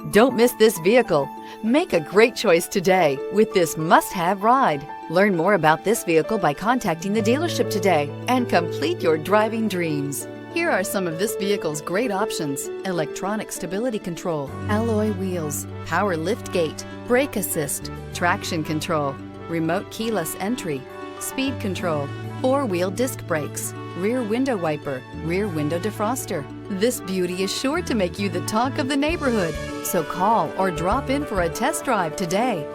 Don't miss this vehicle. Make a great choice today with this must-have ride. Learn more about this vehicle by contacting the dealership today and complete your driving dreams. Here are some of this vehicle's great options: electronic stability control, alloy wheels, power lift gate, brake assist, traction control, remote keyless entry, speed control, four-wheel disc brakes, rear window wiper, rear window defroster. This beauty is sure to make you the talk of the neighborhood. So call or drop in for a test drive today.